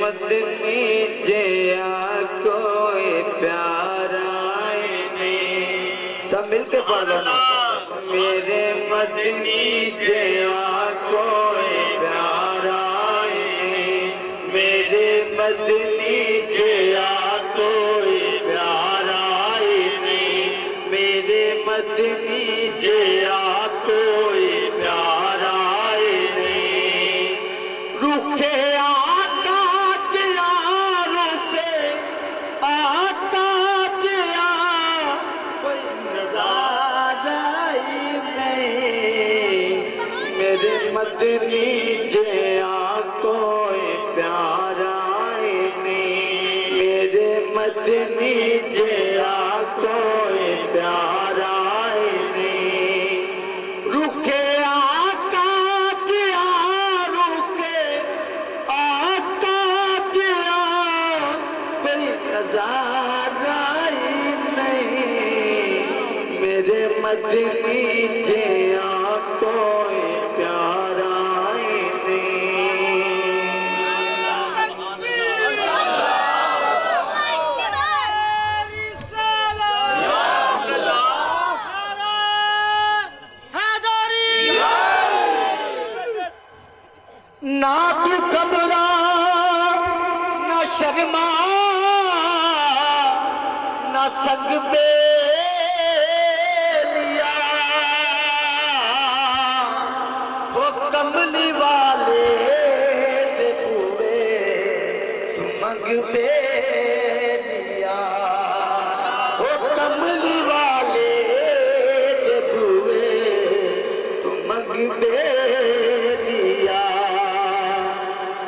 مدنی جیا کوئی پیارا نہیں. سب مل کے پڑھ لینا. میرے مدنی جیا کوئی پیارا نہیں. میرے مدنی جیا کوئی پیارا نہیں. میرے مدنی جیا کوئی پیارا نہیں. رکھے آقا جیا رکھے آقا جیا کوئی نظارہ ہی نہیں. میرے مدنی جیا کوئی پیارا ہی نہیں. میرے مدنی جیا کوئی پیارا ہی نہیں. رکھے آقا جیا رکھے آقا جیا کوئی نظارہ ہی نہیں. میرے مدنی جیا کوئی پیارا ہی نہیں. نہ تو گھبرا نہ شرما نہ سنگ پہ لیا. وہ کملی والے دے پورے تو منگ پہ لیا. وہ کملی والے دے پورے تو منگ پہ لیا.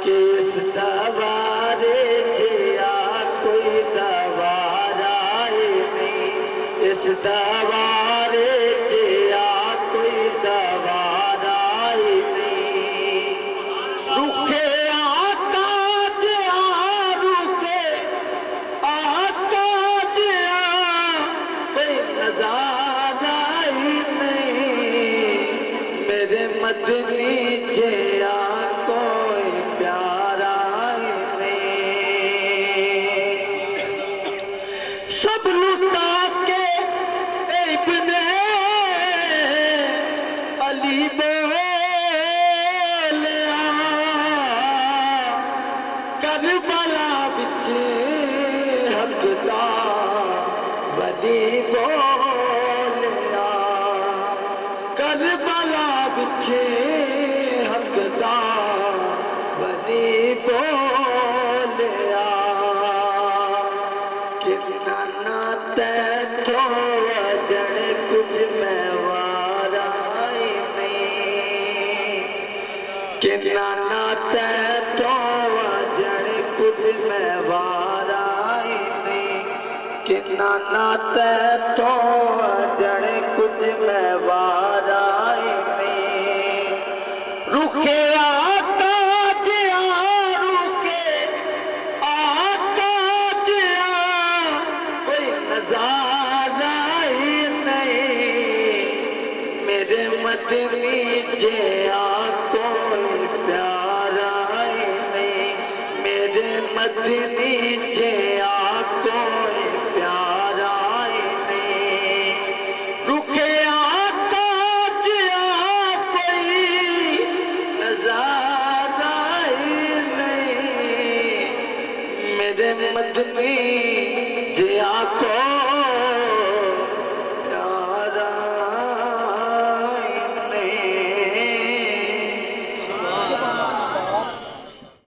کس دوارے جیا کوئی دوارا ہی نہیں. اس دوارے جیا کوئی دوارا ہی نہیں. رکھے آقا جیا رکھے آقا جیا کوئی نظارہ ہی نہیں. میرے مدنی جیا کوئی پیارا ہی نہیں. سب لٹا کے ابن علی بولیا. کربلا بچ حق دا ولی بولیا. کربلا بچ حق دا ولی بولیا. کتنا نہ تیتھو وجن کچھ میں وارا ہی نہیں. کتنا نہ تیتھو وجن کچھ میں وارا ہی نہیں. کتنا نہ تیتھو وجن کچھ میں وارا ہی نہیں. رکھے آقا جیا رکھے آقا جیا کوئی نظارہ ہی نہیں. میرے مدنی جیا کوئی پیارا ہی نہیں. میرے مدنی جیا کوئی پیارا ہی نہیں. رکھے آقا جیا کوئی نظارہ ہی نہیں. میرے مدنی